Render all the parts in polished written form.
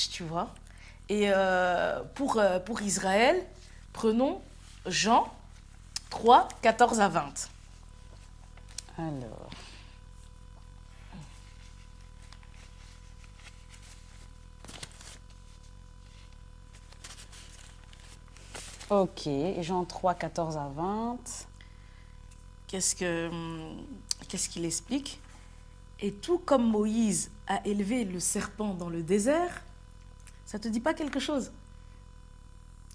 tu vois. Et pour Israël, prenons Jean 3, 14 à 20. Alors. Ok, Jean 3, 14 à 20. Qu'est-ce qu'il explique? Et tout comme Moïse a élevé le serpent dans le désert, ça ne te dit pas quelque chose?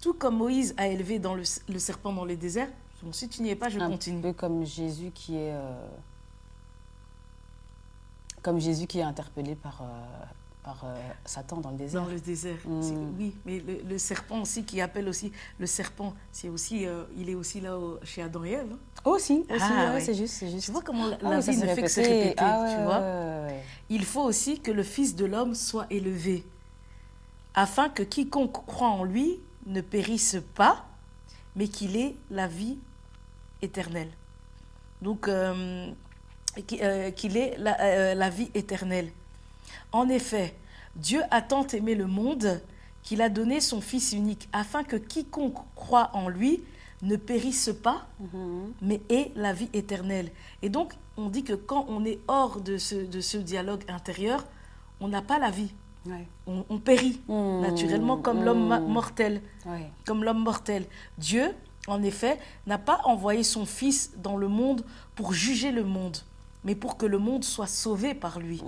Tout comme Moïse a élevé le serpent dans le désert, bon, si tu n'y es pas, je continue. Un peu comme Jésus qui est... Comme Jésus qui est interpellé par Satan dans le désert. Dans le désert, oui. Mais le serpent aussi, qui appelle aussi le serpent, c'est aussi, il est aussi là chez Adam et Ève. Hein. Aussi, ouais. C'est juste. Tu vois comment la vie ne fait que se répéter, tu vois. Ouais. Il faut aussi que le Fils de l'homme soit élevé, afin que quiconque croit en lui ne périsse pas, mais qu'il ait la vie éternelle. Donc, qu'il ait la vie éternelle. En effet, Dieu a tant aimé le monde qu'il a donné son Fils unique, afin que quiconque croit en lui ne périsse pas, mais ait la vie éternelle. Et donc, on dit que quand on est hors de ce dialogue intérieur, on n'a pas la vie. Ouais. On périt naturellement comme l'homme mortel. Ouais. Comme l'homme mortel. Dieu, en effet, n'a pas envoyé son Fils dans le monde pour juger le monde, mais pour que le monde soit sauvé par lui.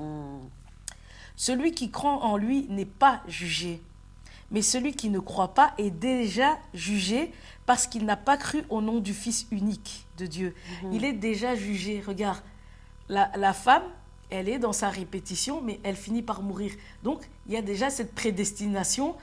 Celui qui croit en lui n'est pas jugé, mais celui qui ne croit pas est déjà jugé parce qu'il n'a pas cru au nom du Fils unique de Dieu. Il est déjà jugé. Regarde, la femme, elle est dans sa répétition, mais elle finit par mourir. Donc, il y a déjà cette prédestination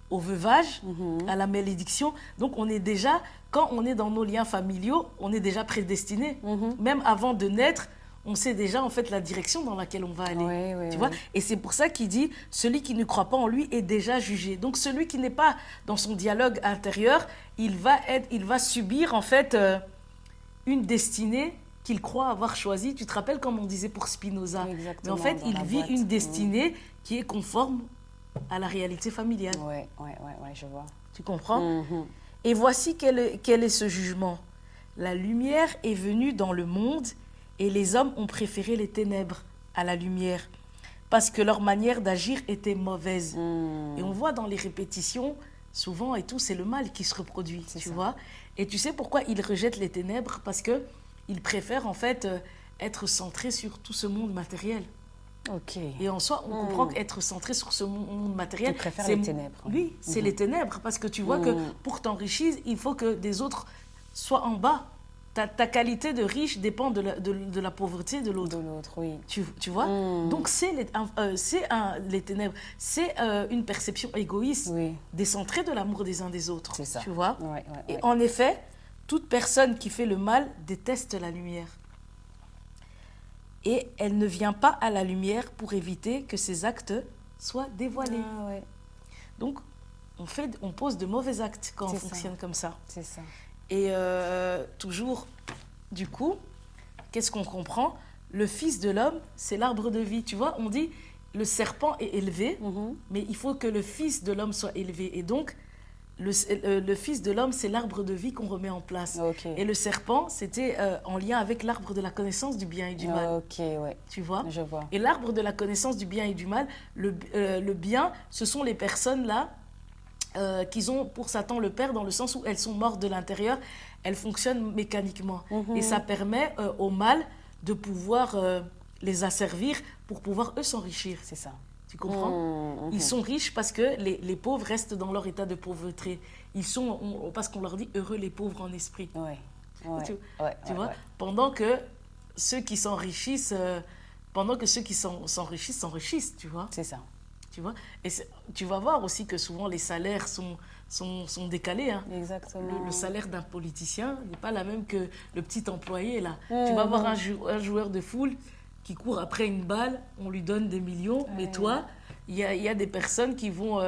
au veuvage, à la malédiction. Donc, on est déjà, quand on est dans nos liens familiaux, on est déjà prédestiné. Même avant de naître, on sait déjà en fait la direction dans laquelle on va aller. Tu vois. Et c'est pour ça qu'il dit, celui qui ne croit pas en lui est déjà jugé. Donc, celui qui n'est pas dans son dialogue intérieur, il va subir en fait une destinée qu'il croit avoir choisi. Tu te rappelles comme on disait pour Spinoza. Mais en fait, il vit une destinée qui est conforme à la réalité familiale. Ouais, je vois. Tu comprends? Et voici quel est ce jugement. La lumière est venue dans le monde et les hommes ont préféré les ténèbres à la lumière parce que leur manière d'agir était mauvaise. Et on voit dans les répétitions, souvent et tout, c'est le mal qui se reproduit, tu vois. Et tu sais pourquoi ils rejettent les ténèbres? Parce que ils préfèrent en fait être centrés sur tout ce monde matériel. Ok. Et en soi, on comprend qu'être centré sur ce monde matériel, ils préfèrent les ténèbres. Oui, c'est les ténèbres, parce que tu vois que pour t'enrichir, il faut que des autres soient en bas. Ta qualité de riche dépend de la pauvreté de l'autre. De l'autre, oui. Tu vois. Donc, c'est les ténèbres. C'est une perception égoïste, décentrée de l'amour des uns des autres. C'est ça. Tu vois. Et en effet, toute personne qui fait le mal déteste la lumière. Et elle ne vient pas à la lumière pour éviter que ses actes soient dévoilés. Donc, on pose de mauvais actes quand on fonctionne comme ça. C'est ça. Et toujours, du coup, qu'est-ce qu'on comprend? Le Fils de l'homme, c'est l'arbre de vie. Tu vois, on dit, le serpent est élevé, mais il faut que le Fils de l'homme soit élevé. Et donc, le Fils de l'homme, c'est l'arbre de vie qu'on remet en place. Et le serpent, c'était en lien avec l'arbre de la connaissance du bien et du mal. Tu vois? Je vois. Et l'arbre de la connaissance du bien et du mal, le bien, ce sont les personnes-là qu'ils ont pour Satan le Père, dans le sens où elles sont mortes de l'intérieur, elles fonctionnent mécaniquement. Et ça permet au mal de pouvoir les asservir pour pouvoir, eux, s'enrichir. C'est ça. Tu comprends? Ils sont riches parce que les pauvres restent dans leur état de pauvreté. Parce qu'on leur dit heureux les pauvres en esprit. Tu vois? Pendant que ceux qui s'enrichissent, s'enrichissent, tu vois? C'est ça. Tu vois? Et tu vas voir aussi que souvent les salaires sont décalés. Hein. Exactement. Le salaire d'un politicien n'est pas la même que le petit employé, là. Tu vas voir un joueur de foot qui court après une balle, on lui donne des millions, mais toi, il y a des personnes qui vont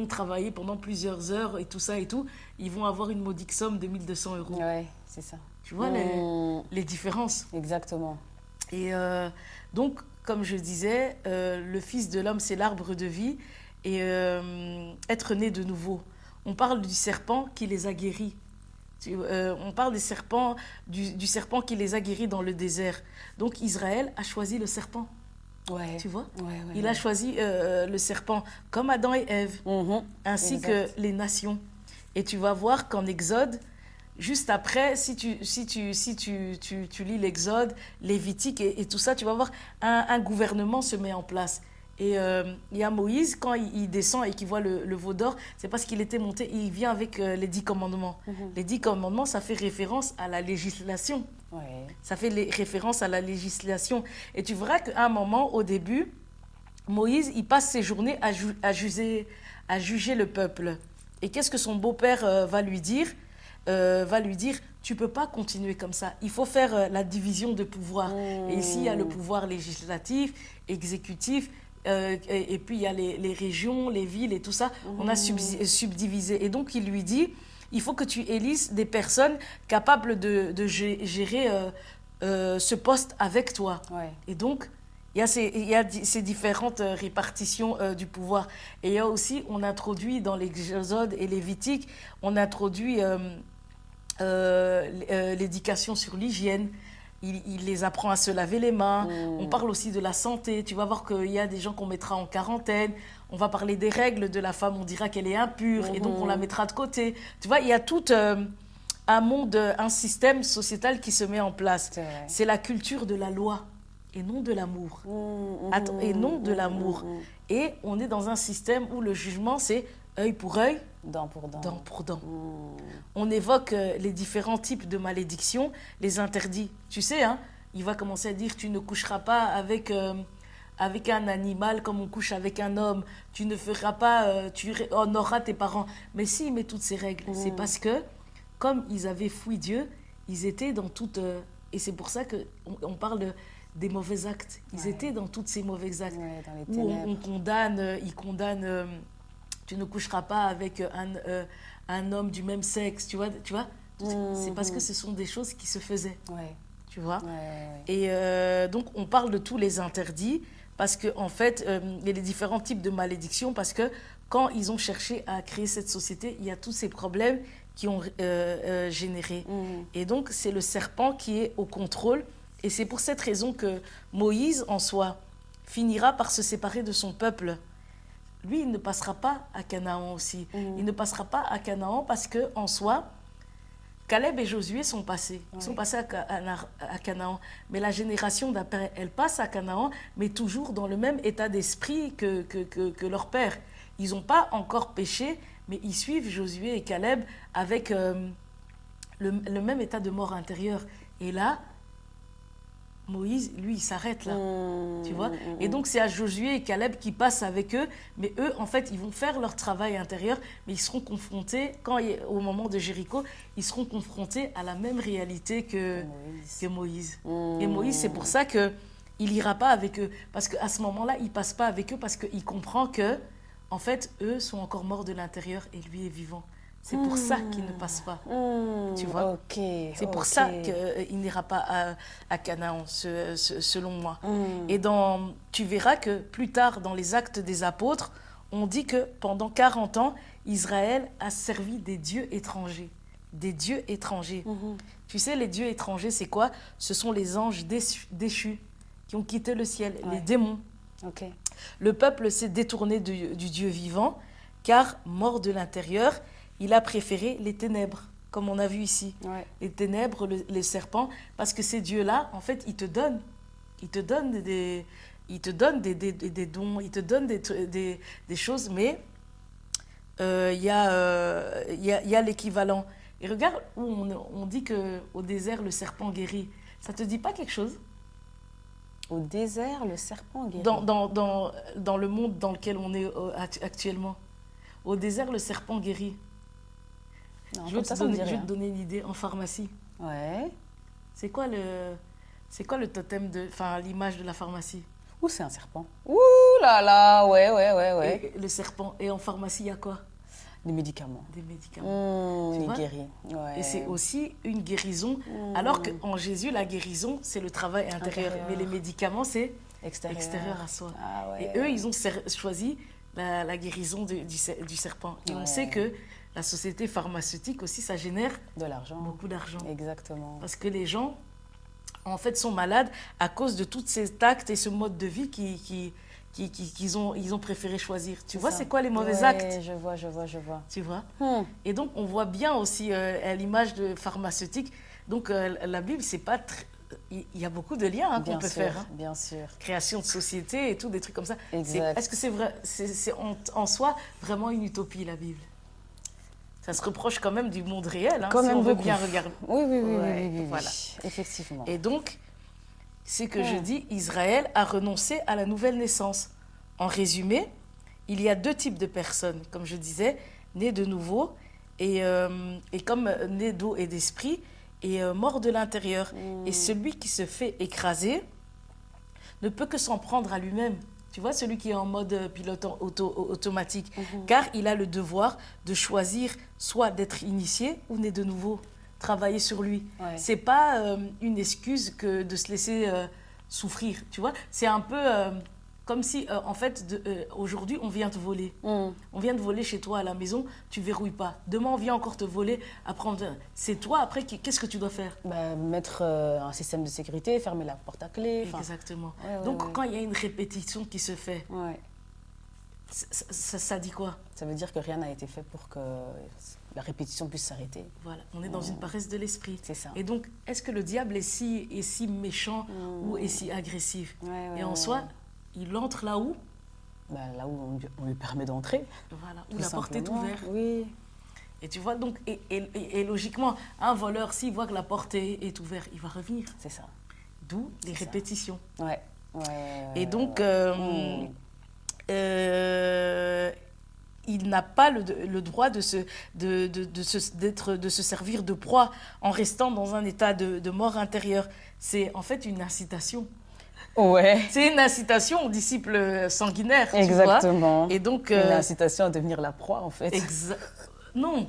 travailler pendant plusieurs heures et tout ça et tout, ils vont avoir une modique somme de 1 200 €. Ouais, c'est ça. Tu vois les différences? Exactement. Et donc, comme je disais, le Fils de l'homme, c'est l'arbre de vie. et être né de nouveau. On parle du serpent qui les a guéris. On parle des serpents, du serpent qui les a guéris dans le désert. Donc Israël a choisi le serpent. Ouais. Tu vois, Ouais, il a choisi le serpent, comme Adam et Ève, ainsi Exact. que les nations. Et tu vas voir qu'en Exode, juste après, si tu lis l'Exode, Lévitique et tout ça, tu vas voir un gouvernement se met en place. Et il y a Moïse, quand il descend et qu'il voit le veau d'or, c'est parce qu'il était monté, il vient avec les 10 commandements. Les 10 commandements, ça fait référence à la législation. Ouais. Ça fait référence à la législation. Et tu verras qu'à un moment, au début, Moïse, il passe ses journées à juger le peuple. Et qu'est-ce que son beau-père va lui dire, tu ne peux pas continuer comme ça. Il faut faire la division de pouvoir. Et ici, il y a le pouvoir législatif, exécutif, et puis il y a les régions, les villes et tout ça. On a subdivisé. Et donc, il lui dit, il faut que tu élises des personnes capables de gérer ce poste avec toi. Ouais. Et donc, il y a ces différentes répartitions du pouvoir. Et il y a aussi, on introduit dans l'Exode et Lévitique, on introduit l'éducation sur l'hygiène. Il les apprend à se laver les mains. On parle aussi de la santé. Tu vas voir qu'il y a des gens qu'on mettra en quarantaine. On va parler des règles de la femme. On dira qu'elle est impure et donc on la mettra de côté. Tu vois, il y a tout un monde, un système sociétal qui se met en place. C'est la culture de la loi et non de l'amour. Et non de l'amour. Et on est dans un système où le jugement, c'est œil pour œil, Dent pour dent. dent pour dent. On évoque les différents types de malédictions, les interdits. Tu sais, hein, il va commencer à dire tu ne coucheras pas avec un animal comme on couche avec un homme. Tu ne feras pas, tu honoreras tes parents. Mais si, il met toutes ces règles. C'est parce que, comme ils avaient fui Dieu, ils étaient dans toutes... et c'est pour ça qu'on parle des mauvais actes. Ils étaient dans tous ces mauvais actes. Ouais, dans les Où ténèbres. ils condamnent tu ne coucheras pas avec un homme du même sexe, tu vois. C'est parce que ce sont des choses qui se faisaient, Ouais. tu vois. Ouais. Et donc, on parle de tous les interdits parce qu'en fait, il y a les différents types de malédictions parce que quand ils ont cherché à créer cette société, il y a tous ces problèmes qui ont généré. Et donc, c'est le serpent qui est au contrôle. Et c'est pour cette raison que Moïse, en soi, finira par se séparer de son peuple. Lui, il ne passera pas à Canaan aussi. Il ne passera pas à Canaan parce qu'en soi, Caleb et Josué sont passés. Ils sont passés à Canaan. Mais la génération d'après, elle passe à Canaan, mais toujours dans le même état d'esprit que leur père. Ils n'ont pas encore péché, mais ils suivent Josué et Caleb avec le même état de mort intérieure. Et là, Moïse, lui, il s'arrête là, tu vois. Et donc, c'est à Josué et Caleb qui passent avec eux. Mais eux, en fait, ils vont faire leur travail intérieur, mais ils seront confrontés, au moment de Jéricho, ils seront confrontés à la même réalité que Moïse. Et Moïse, c'est pour ça qu'il n'ira pas avec eux. Parce qu'à ce moment-là, il ne passe pas avec eux parce qu'il comprend que, en fait, eux sont encore morts de l'intérieur et lui est vivant. C'est pour ça qu'il ne passe pas, tu vois. C'est pour ça qu'il n'ira pas à Canaan, selon moi. Et tu verras que plus tard, dans les Actes des Apôtres, on dit que pendant 40 ans, Israël a servi des dieux étrangers. Des dieux étrangers. Tu sais, les dieux étrangers, c'est quoi? Ce sont les anges déchus qui ont quitté le ciel, les démons. Le peuple s'est détourné du Dieu vivant, car mort de l'intérieur, il a préféré les ténèbres, comme on a vu ici. Les ténèbres, les serpents, parce que ces dieux-là, en fait, ils te donnent des dons, ils te donnent des choses, mais il y a l'équivalent. Et regarde où on dit qu'au désert, le serpent guérit. Ça te dit pas quelque chose? Au désert, le serpent guérit. Dans le monde dans lequel on est actuellement. Au désert, le serpent guérit. Non, Je vais te donner une idée en pharmacie. Ouais. C'est quoi le totem l'image de la pharmacie? Ouh, c'est un serpent. Ouh là là, ouais. Et le serpent. Et en pharmacie, il y a quoi? Des médicaments. Des médicaments. Il guérit. Et c'est aussi une guérison. Alors qu'en Jésus, la guérison, c'est le travail intérieur. Mais les médicaments, c'est extérieur à soi. Et eux, ils ont choisi la guérison du serpent. Et on sait que la société pharmaceutique aussi, ça génère de l'argent. Beaucoup d'argent. Exactement. Parce que les gens, en fait, sont malades à cause de tous ces actes et ce mode de vie qu'ils ont préféré choisir. Tu vois, c'est quoi les mauvais actes? Je vois. Tu vois. Et donc, on voit bien aussi à l'image de pharmaceutique. Donc, la Bible, c'est pas il y a beaucoup de liens qu'on peut faire. Hein. Bien sûr. Création de société et tout, des trucs comme ça. Exact. Est-ce que c'est vrai, c'est en soi vraiment une utopie, la Bible? Ça se reproche quand même du monde réel, hein, si on veut bien regarder. Oui, voilà. Effectivement. Et donc, c'est que je dis, Israël a renoncé à la nouvelle naissance. En résumé, il y a 2 types de personnes, comme je disais, nées de nouveau et comme nées d'eau et d'esprit et morts de l'intérieur. Et celui qui se fait écraser ne peut que s'en prendre à lui-même. Tu vois, celui qui est en mode pilote automatique. Car il a le devoir de choisir soit d'être initié ou né de nouveau. Travailler sur lui. Ouais. C'est pas une excuse que de se laisser souffrir. Tu vois, c'est un peu comme si, en fait, aujourd'hui, on vient te voler. On vient te voler chez toi à la maison, tu verrouilles pas. Demain, on vient encore te voler. Après, c'est toi, après, qu'est-ce que tu dois faire? Mettre un système de sécurité, fermer la porte à clé. Exactement. Donc, quand il y a une répétition qui se fait, ça dit quoi? Ça veut dire que rien n'a été fait pour que la répétition puisse s'arrêter. Voilà, on est dans une paresse de l'esprit. C'est ça. Et donc, est-ce que le diable est si méchant ou est si agressif? Et en soi, il entre là où? Là où on lui permet d'entrer. Voilà, où la porte est ouverte. Oui. Et tu vois, donc, et logiquement, un voleur, s'il voit que la porte est ouverte, il va revenir. C'est ça. D'où les répétitions. Ouais. Et donc, il n'a pas le droit de se servir de proie en restant dans un état de mort intérieure. C'est en fait une incitation. Ouais. C'est une incitation aux disciples sanguinaires. Exactement. Tu vois. Et donc, une incitation à devenir la proie, en fait. Non.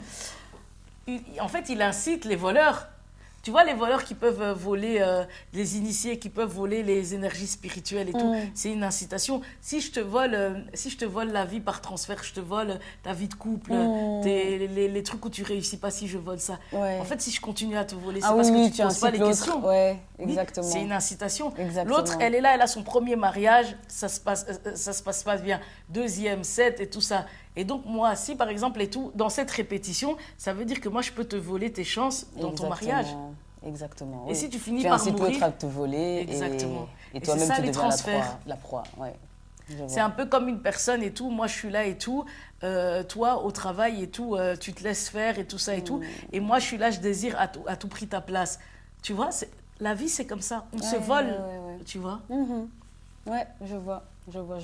En fait, il incite les voleurs. Tu vois, les voleurs qui peuvent voler, les initiés qui peuvent voler les énergies spirituelles et tout, c'est une incitation. Si je te vole la vie par transfert, je te vole ta vie de couple, les trucs où tu réussis pas, si je vole ça. Ouais. En fait, si je continue à te voler, c'est parce que tu ne poses pas les questions. Ouais, exactement. C'est une incitation. Exactement. L'autre, elle est là, elle a son premier mariage, ça se passe pas bien. Deuxième, 7 et tout ça. Et donc, moi, si par exemple, et tout, dans cette répétition, ça veut dire que moi, je peux te voler tes chances dans ton mariage. Exactement. Et si tu finis par mourir... l'autre à te voler. Exactement. Et toi-même, tu deviens la proie. Ouais. C'est un peu comme une personne et tout. Moi, je suis là et tout. Toi, au travail et tout, tu te laisses faire et tout ça et tout. Et moi, je suis là, je désire à tout prix ta place. Tu vois, la vie, c'est comme ça. On se vole, tu vois. Ouais, je vois.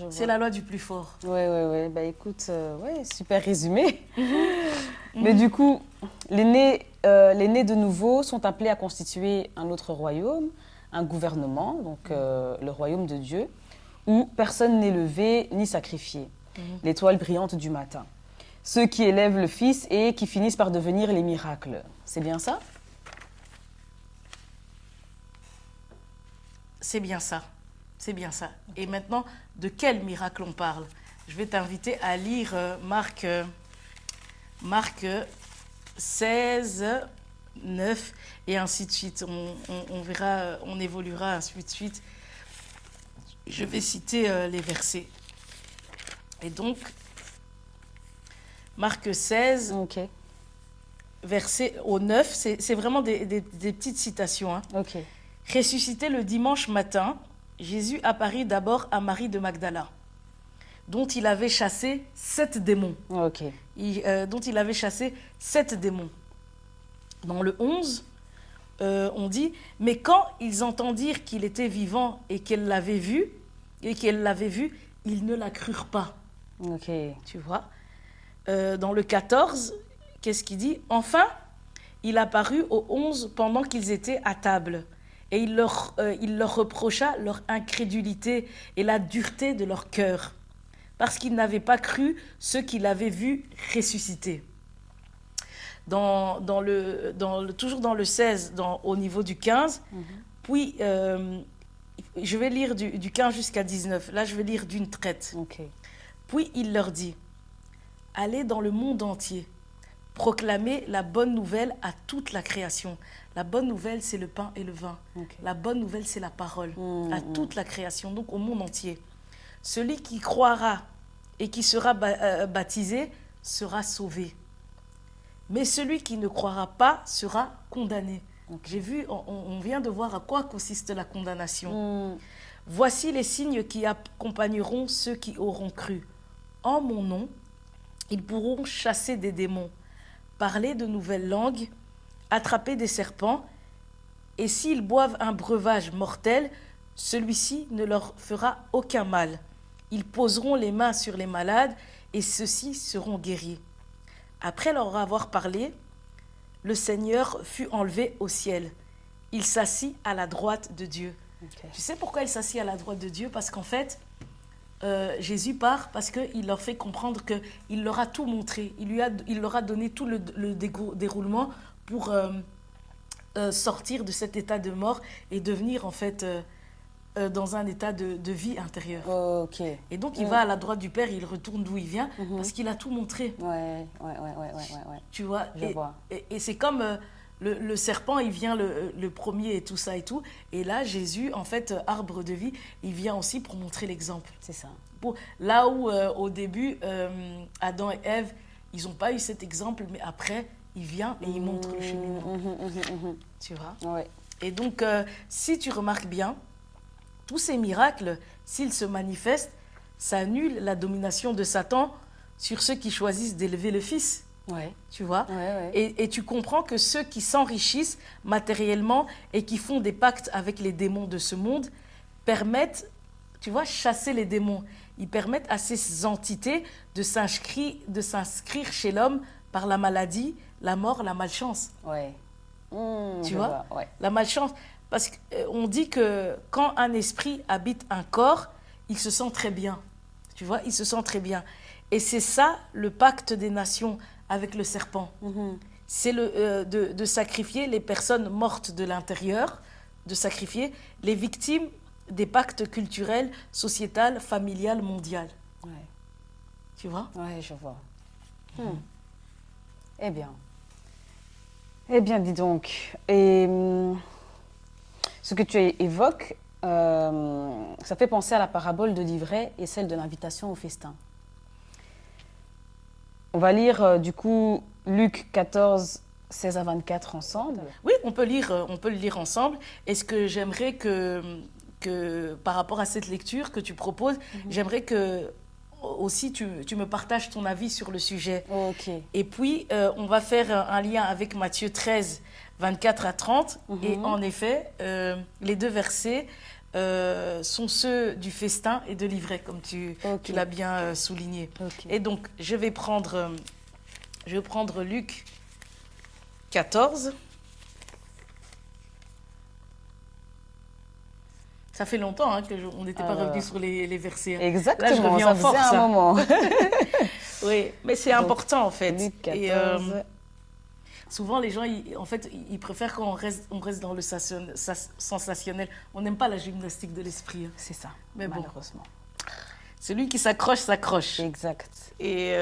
C'est la loi du plus fort. Ouais. Écoute, super résumé. Mais du coup, les nés de nouveau sont appelés à constituer un autre royaume, un gouvernement, donc le royaume de Dieu, où personne n'est levé ni sacrifié. L'étoile brillante du matin. Ceux qui élèvent le Fils et qui finissent par devenir les miracles. C'est bien ça? C'est bien ça. C'est bien ça. Et maintenant, de quel miracle on parle? Je vais t'inviter à lire Marc 16, 9 et ainsi de suite. On verra, on évoluera ainsi de suite. Je vais citer les versets. Et donc, Marc 16, verset au 9, c'est vraiment des petites citations. Hein. Ressuscité le dimanche matin, Jésus apparut d'abord à Marie de Magdala, dont il avait chassé 7 démons. Dont il avait chassé 7 démons. Dans le 11, on dit « Mais quand ils entendirent qu'il était vivant et qu'elle l'avait vu, ils ne la crurent pas. » Tu vois. Dans le 14, qu'est-ce qu'il dit? « Enfin, il apparut aux 11 pendant qu'ils étaient à table. » Et il leur reprocha leur incrédulité et la dureté de leur cœur, parce qu'ils n'avaient pas cru ceux qu'il avait vus ressusciter. Toujours dans le 16, au niveau du 15, puis je vais lire du 15 jusqu'à 19. Là, je vais lire d'une traite. Puis il leur dit, allez dans le monde entier, proclamez la bonne nouvelle à toute la création. La bonne nouvelle, c'est le pain et le vin. Ok. La bonne nouvelle, c'est la parole à toute la création, donc au monde entier. Celui qui croira et qui sera baptisé sera sauvé. Mais celui qui ne croira pas sera condamné. Ok. J'ai vu, on vient de voir à quoi consiste la condamnation. Voici les signes qui accompagneront ceux qui auront cru. En mon nom, ils pourront chasser des démons, parler de nouvelles langues, attraper des serpents, et s'ils boivent un breuvage mortel, celui-ci ne leur fera aucun mal. Ils poseront les mains sur les malades, et ceux-ci seront guéris. Après leur avoir parlé, le Seigneur fut enlevé au ciel. Il s'assit à la droite de Dieu. Ok. Tu sais pourquoi il s'assit à la droite de Dieu? Parce qu'en fait, Jésus part parce qu'il leur fait comprendre qu'il leur a tout montré. Il leur a donné tout le déroulement pour sortir de cet état de mort et devenir en fait dans un état de vie intérieure. Ok. Et donc il va à la droite du Père, il retourne d'où il vient parce qu'il a tout montré. Ouais. Tu vois, Je vois. Et c'est comme le serpent, il vient le premier et tout ça et tout. Et là, Jésus, en fait, arbre de vie, il vient aussi pour montrer l'exemple. C'est ça. Là où, au début, Adam et Ève, ils n'ont pas eu cet exemple, mais après, il vient et il montre le cheminement. Tu vois? Ouais. Et donc, si tu remarques bien, tous ces miracles, s'ils se manifestent, ça annule la domination de Satan sur ceux qui choisissent d'élever le Fils. Ouais. Tu vois? Ouais. Et tu comprends que ceux qui s'enrichissent matériellement et qui font des pactes avec les démons de ce monde permettent, tu vois, chasser les démons. Ils permettent à ces entités de s'inscrire chez l'homme par la maladie, la mort, la malchance. Ouais. Tu je vois? Ouais. La malchance. Parce qu'on dit que quand un esprit habite un corps, il se sent très bien. Tu vois? Il se sent très bien. Et c'est ça, le pacte des nations avec le serpent. C'est de sacrifier les personnes mortes de l'intérieur, de sacrifier les victimes des pactes culturels, sociétals, familiales, mondiales. Ouais. Tu vois? Ouais, je vois. Eh bien, dis donc. Et ce que tu évoques, ça fait penser à la parabole de l'ivraie et celle de l'invitation au festin. On va lire du coup Luc 14, 16 à 24 ensemble. Oui, on peut le lire ensemble. Et ce que j'aimerais que par rapport à cette lecture que tu proposes, j'aimerais que aussi tu me partages ton avis sur le sujet. Ok. Et puis, on va faire un lien avec Matthieu 13, 24 à 30. Et en effet, les deux versets sont ceux du festin et de l'ivraie, comme tu l'as bien souligné. Ok. Et donc, je vais prendre Luc 14. Ça fait longtemps qu'on n'était pas revenu sur les versets. Exactement, Là, je reviens ça en force. faisait un moment. Oui, mais c'est important en fait. Luc 14. Et, souvent, les gens, ils préfèrent quand on reste dans le sensationnel. On n'aime pas la gymnastique de l'esprit. C'est ça, Mais bon. malheureusement. Celui qui s'accroche, s'accroche. Exact. Et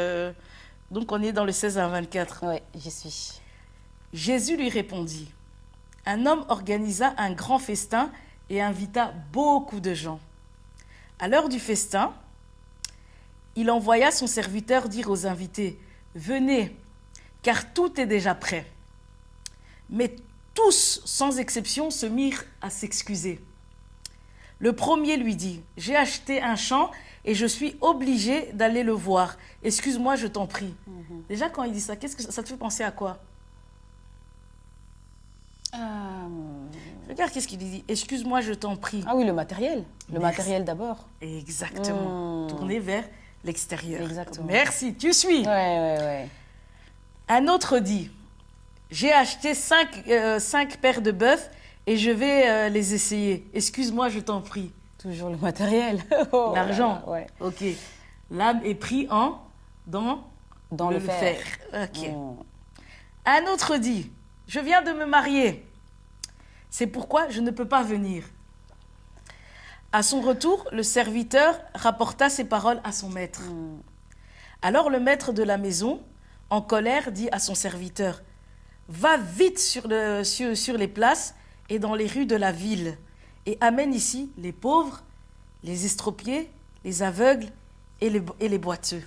donc, on est dans le 16 à 24. Oui, j'y suis. Jésus lui répondit. Un homme organisa un grand festin et invita beaucoup de gens. À l'heure du festin, il envoya son serviteur dire aux invités « Venez, car tout est déjà prêt. » Mais tous, sans exception, se mirent à s'excuser. Le premier lui dit « J'ai acheté un champ et je suis obligé d'aller le voir. Excuse-moi, je t'en prie. » Déjà, quand il dit ça, qu'est-ce que ça te fait penser à quoi? Regarde, qu'est-ce qu'il dit? Excuse-moi, je t'en prie. Ah oui, le matériel. Le Merci. matériel d'abord. Exactement. Tourner vers l'extérieur. Exactement. Merci, tu suis. Ouais. Un autre dit, j'ai acheté 5 paires de bœufs et je vais les essayer. Excuse-moi, je t'en prie. Toujours le matériel. L'argent. Ouais. Ok. L'âme est pris dans le fer. Ok. Un autre dit, je viens de me marier. C'est pourquoi je ne peux pas venir. À son retour, le serviteur rapporta ces paroles à son maître. Alors le maître de la maison, en colère, dit à son serviteur, « Va vite sur les places et dans les rues de la ville, et amène ici les pauvres, les estropiés, les aveugles et les boiteux. »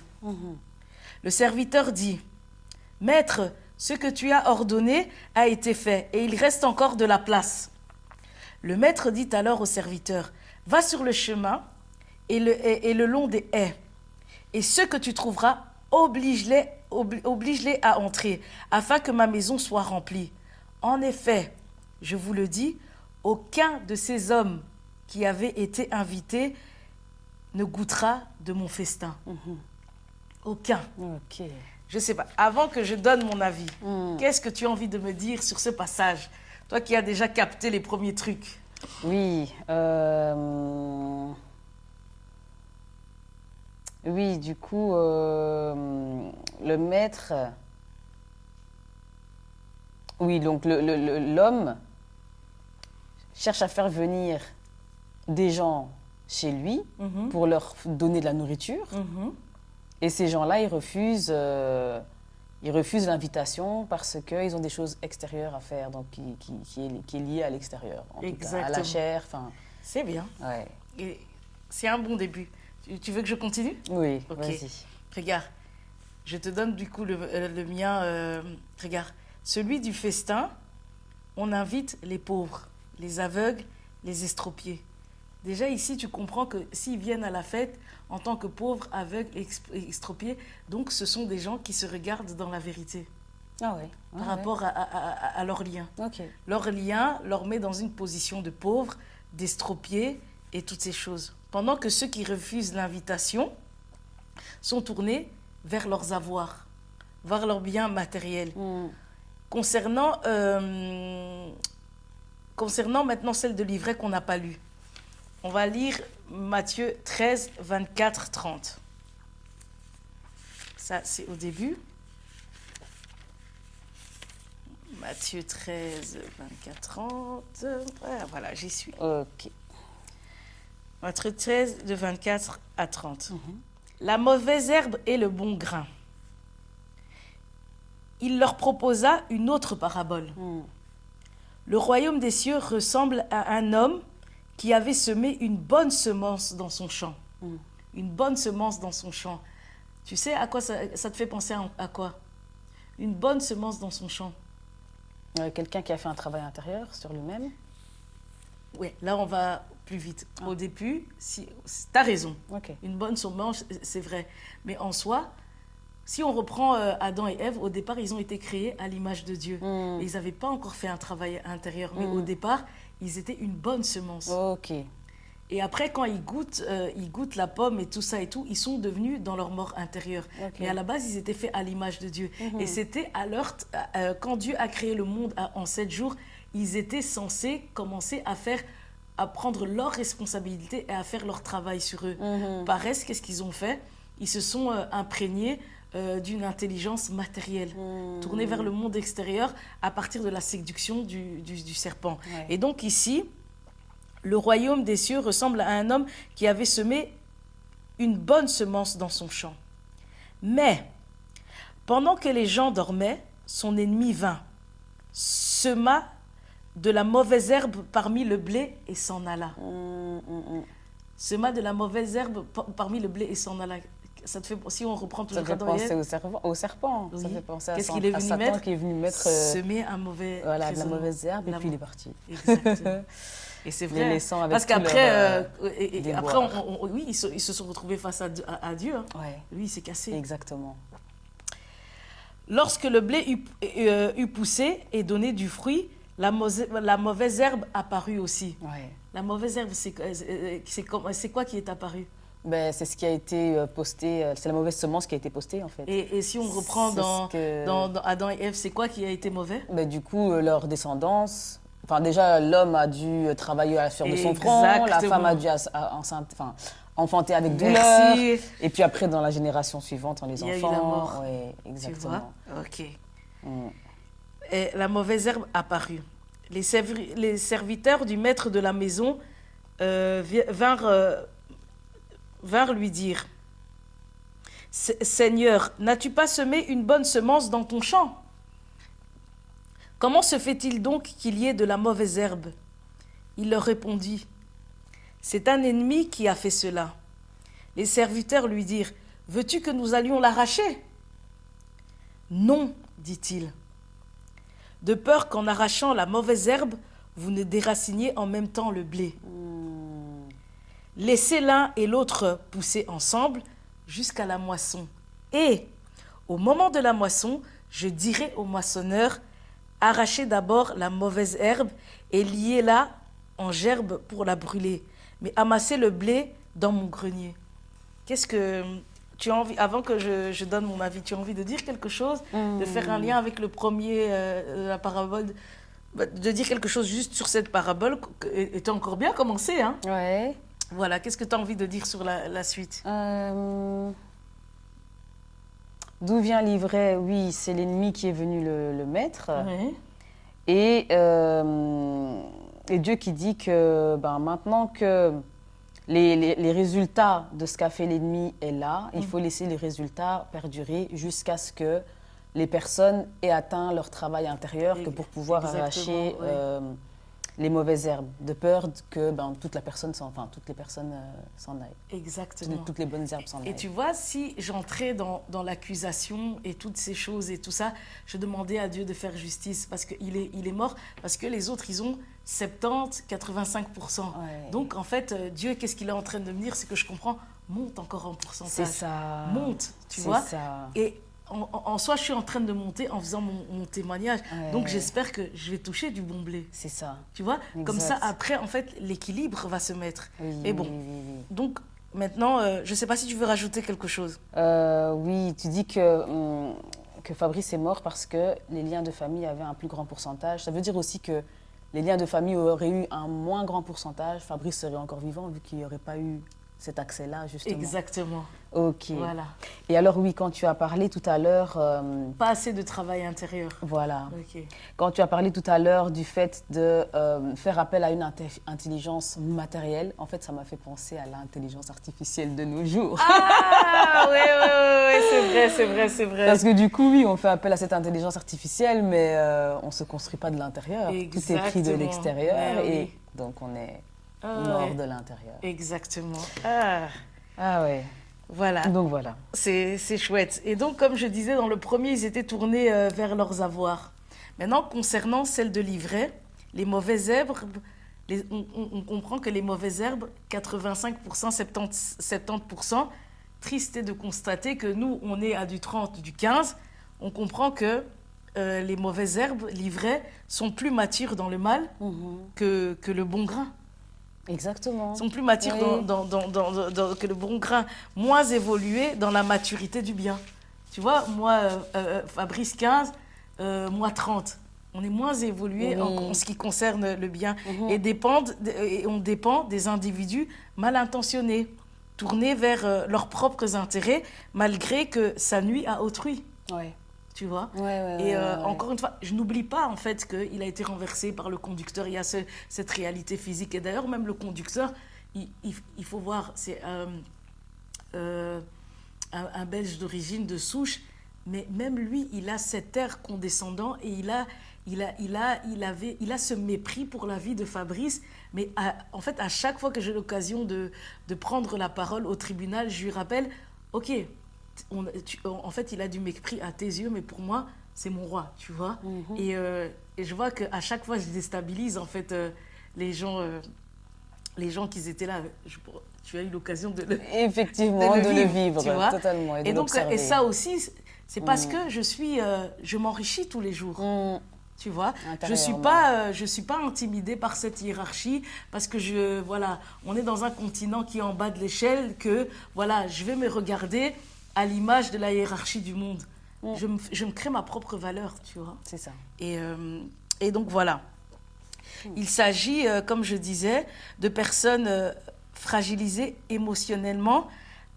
Le serviteur dit, « Maître, ce que tu as ordonné a été fait, et il reste encore de la place. » Le maître dit alors au serviteur, « Va sur le chemin et le long des haies, et ceux que tu trouveras, oblige-les à entrer, afin que ma maison soit remplie. En effet, je vous le dis, aucun de ces hommes qui avaient été invités ne goûtera de mon festin. » Aucun. Ok. Je ne sais pas. Avant que je donne mon avis, qu'est-ce que tu as envie de me dire sur ce passage? Toi qui as déjà capté les premiers trucs. Oui. Oui, du coup, le maître... Oui, donc l'homme cherche à faire venir des gens chez lui pour leur donner de la nourriture. Et ces gens-là, ils refusent l'invitation parce qu'ils ont des choses extérieures à faire, donc qui est liée à l'extérieur, en tout cas, à la chair. C'est bien. Ouais. Et c'est un bon début. Tu veux que je continue? Oui, Ok. vas-y. Regarde, je te donne du coup le mien. Regarde, celui du festin, on invite les pauvres, les aveugles, les estropiés. Déjà ici, tu comprends que s'ils viennent à la fête en tant que pauvres, aveugles, extropiés, donc ce sont des gens qui se regardent dans la vérité Ah ouais. par rapport à leur lien. Ok. Leur lien leur met dans une position de pauvre, d'estropié et toutes ces choses. Pendant que ceux qui refusent l'invitation sont tournés vers leurs avoirs, vers leurs biens matériels. Concernant maintenant celle de l'ivraie qu'on n'a pas lue, on va lire Matthieu 13, 24, 30. Ça, c'est au début. Matthieu 13, 24, 30. Voilà, j'y suis. Ok. Matthieu 13, de 24 à 30. La mauvaise herbe et le bon grain. Il leur proposa une autre parabole. Le royaume des cieux ressemble à un homme qui avait semé une bonne semence dans son champ. Une bonne semence dans son champ. Tu sais à quoi ça te fait penser à quoi? Une bonne semence dans son champ. Quelqu'un qui a fait un travail intérieur sur lui-même. Oui, là on va plus vite. Au début, tu as raison. Ok. Une bonne semence, c'est vrai. Mais en soi, si on reprend Adam et Ève, au départ, ils ont été créés à l'image de Dieu. Et ils n'avaient pas encore fait un travail intérieur. Mais au départ, ils étaient une bonne semence. Ok. Et après, quand ils goûtent la pomme et tout ça et tout, ils sont devenus dans leur mort intérieure. Ok. Mais à la base, ils étaient faits à l'image de Dieu. Et c'était quand Dieu a créé le monde en 7 jours, ils étaient censés commencer à prendre leurs responsabilités et à faire leur travail sur eux. Paresse, qu'est-ce qu'ils ont fait? Ils se sont imprégnés d'une intelligence matérielle, tournée vers le monde extérieur à partir de la séduction du serpent. Ouais. Et donc ici, le royaume des cieux ressemble à un homme qui avait semé une bonne semence dans son champ. Mais, pendant que les gens dormaient, son ennemi vint, sema de la mauvaise herbe parmi le blé et s'en alla. Sema de la mauvaise herbe parmi le blé et s'en alla. Ça te fait, si on reprend toujours Ça fait penser au serpent. Oui. Ça fait penser Qu'est-ce qu'il est venu Satan mettre? qui est venu mettre semer un mauvais de la raisonnement. mauvaise herbe et puis il est parti. Exactement. Et c'est Les vrai. laissant avec Parce tout qu'après, leur, après, déboire. oui, ils se sont retrouvés face à Dieu. Hein. Ouais, Lui, il s'est cassé. exactement. Lorsque le blé eut poussé et donné du fruit, la mauvaise herbe apparut aussi. Ouais. La mauvaise herbe, c'est quoi qui est apparu? Ben, c'est ce qui a été posté, c'est la mauvaise semence qui a été postée en fait. Et si on reprend C'est dans ce que- dans Adam et Ève, c'est quoi qui a été mauvais? Ben, du coup, leur descendance, enfin déjà l'homme a dû travailler à la sueur de son front, la Exactement. femme a dû enfanter avec douleur. Merci. Et puis après, dans la génération suivante, les Il y a eu enfants. la mort. Ouais, Tu exactement. vois? Ok. Mm. Et la mauvaise herbe apparut. Les serviteurs du maître de la maison vinrent lui dire, Seigneur, n'as-tu pas semé une bonne semence dans ton champ? Comment se fait-il donc qu'il y ait de la mauvaise herbe? Il leur répondit, c'est un ennemi qui a fait cela. Les serviteurs lui dirent, veux-tu que nous allions l'arracher? Non, dit-il, de peur qu'en arrachant la mauvaise herbe, vous ne déraciniez en même temps le blé. Laissez l'un et l'autre pousser ensemble jusqu'à la moisson. Et au moment de la moisson, je dirai au moissonneur, arrachez d'abord la mauvaise herbe et liez-la en gerbe pour la brûler, mais amassez le blé dans mon grenier. Qu'est-ce que tu as envie, avant que je donne mon avis, tu as envie de dire quelque chose, de faire un lien avec le premier, la parabole, de dire quelque chose juste sur cette parabole, et tu as encore bien commencé, hein? Ouais. Voilà, qu'est-ce que tu as envie de dire sur la suite? D'où vient l'ivraie? Oui, c'est l'ennemi qui est venu le mettre. Oui. Et Dieu qui dit que maintenant que les résultats de ce qu'a fait l'ennemi est là, il faut laisser les résultats perdurer jusqu'à ce que les personnes aient atteint leur travail intérieur, que pour pouvoir arracher les mauvaises herbes, de peur que toutes les personnes s'en aillent. Exactement. Toutes les bonnes herbes s'en aillent. Et tu vois, si j'entrais dans l'accusation et toutes ces choses et tout ça, je demandais à Dieu de faire justice parce qu'il est mort, parce que les autres, ils ont 70, 85%. Ouais. Donc, en fait, Dieu, qu'est-ce qu'il est en train de me dire? C'est que je comprends, monte encore en pourcentage. C'est ça. Monte, tu vois. C'est ça. Et en soi, je suis en train de monter en faisant mon témoignage. Ouais. Donc, j'espère que je vais toucher du bon blé. C'est ça. Tu vois, Exact. comme ça, après, en fait, l'équilibre va se mettre. Oui, Mais bon, oui. donc, maintenant, je ne sais pas si tu veux rajouter quelque chose. Oui, tu dis que Fabrice est mort parce que les liens de famille avaient un plus grand pourcentage. Ça veut dire aussi que les liens de famille auraient eu un moins grand pourcentage. Fabrice serait encore vivant vu qu'il n'y aurait pas eu cet accès-là, justement. Exactement. Ok. Voilà. Et alors, oui, quand tu as parlé tout à l'heure... Pas assez de travail intérieur. Voilà. Ok. Quand tu as parlé tout à l'heure du fait de faire appel à une intelligence matérielle, en fait, ça m'a fait penser à l'intelligence artificielle de nos jours. Ah, oui, c'est vrai. Parce que du coup, oui, on fait appel à cette intelligence artificielle, mais on ne se construit pas de l'intérieur. Tout est pris de l'extérieur et donc on est mort de l'intérieur. Exactement. Ah ouais. Voilà. Donc voilà. C'est chouette. Et donc, comme je disais, dans le premier, ils étaient tournés vers leurs avoirs. Maintenant, concernant celle de l'ivraie, les mauvaises herbes, on comprend que les mauvaises herbes, 85%, 70%, triste est de constater que nous, on est à du 30, du 15. On comprend que les mauvaises herbes, l'ivraie, sont plus matures dans le mal que le bon grain. Exactement. Sont plus matures que le bon grain, moins évolués dans la maturité du bien. Tu vois, moi, Fabrice 15, moi 30. On est moins évolué en ce qui concerne le bien et on dépend des individus mal intentionnés, tournés vers leurs propres intérêts, malgré que ça nuit à autrui. Ouais. Tu vois. Et encore une fois, je n'oublie pas en fait qu'il a été renversé par le conducteur. Il y a cette réalité physique. Et d'ailleurs, même le conducteur, il faut voir, c'est un Belge d'origine de souche, mais même lui, il a cet air condescendant et il a ce mépris pour la vie de Fabrice. Mais en fait, à chaque fois que j'ai l'occasion de prendre la parole au tribunal, je lui rappelle, ok. En fait, il a du mépris à tes yeux, mais pour moi, c'est mon roi, tu vois. Et je vois qu'à chaque fois, je déstabilise, en fait, les gens qui étaient là. Tu as eu l'occasion de le vivre, tu vois. Totalement. Et donc, et ça aussi, c'est parce que je m'enrichis tous les jours. Tu vois, je suis pas intimidée par cette hiérarchie parce que voilà, on est dans un continent qui est en bas de l'échelle que voilà, je vais me regarder à l'image de la hiérarchie du monde. Je me crée ma propre valeur, tu vois. C'est ça. Et donc, voilà. Il s'agit, comme je disais, de personnes fragilisées émotionnellement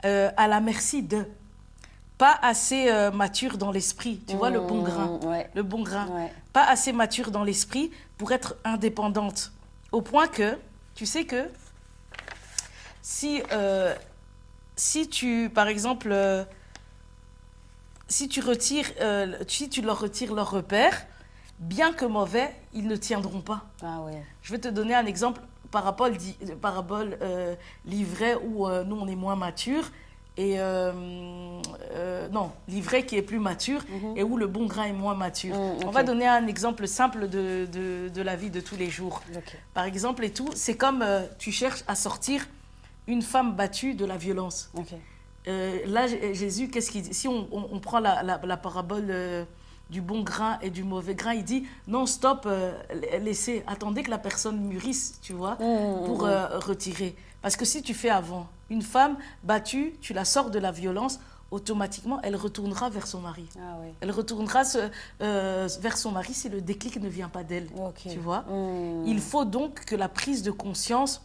à la merci de. Pas assez matures dans l'esprit, tu vois, le bon grain. Le bon grain. Ouais. Pas assez mature dans l'esprit pour être indépendante. Au point que, tu sais que si tu, par exemple, si tu leur retires leur repère, bien que mauvais, ils ne tiendront pas. Ah oui. Je vais te donner un exemple, parabole l'ivraie où nous on est moins mature et non, l'ivraie qui est plus mature et où le bon grain est moins mature. Okay. On va donner un exemple simple de la vie de tous les jours. Okay. Par exemple, c'est comme tu cherches à sortir une femme battue de la violence. Okay. Là, Jésus, qu'est-ce qu'il dit? Si on prend la parabole du bon grain et du mauvais grain, il dit non, stop, laissez, attendez que la personne mûrisse, tu vois, pour retirer. Parce que si tu fais avant, une femme battue, tu la sors de la violence, automatiquement, elle retournera vers son mari. Ah, oui. Elle retournera vers son mari si le déclic ne vient pas d'elle, Okay. tu vois. Il faut donc que la prise de conscience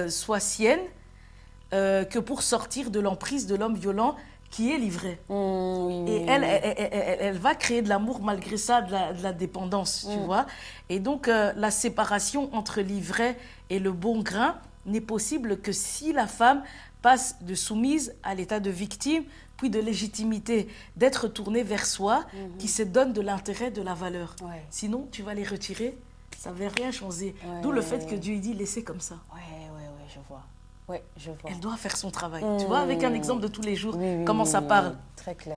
soit sienne, que pour sortir de l'emprise de l'homme violent qui est livré. Oui. Et elle va créer de l'amour malgré ça, de la dépendance, tu vois. Et donc, la séparation entre l'ivraie et le bon grain n'est possible que si la femme passe de soumise à l'état de victime, puis de légitimité, d'être tournée vers soi, qui se donne de l'intérêt, de la valeur. Ouais. Sinon, tu vas les retirer, ça ne va rien changer. Ouais, D'où le fait que Dieu dit, laissez comme ça. Ouais, je vois. Ouais, je vois. Elle doit faire son travail. Tu vois, avec un exemple de tous les jours, Oui, comment ça parle. Très clair.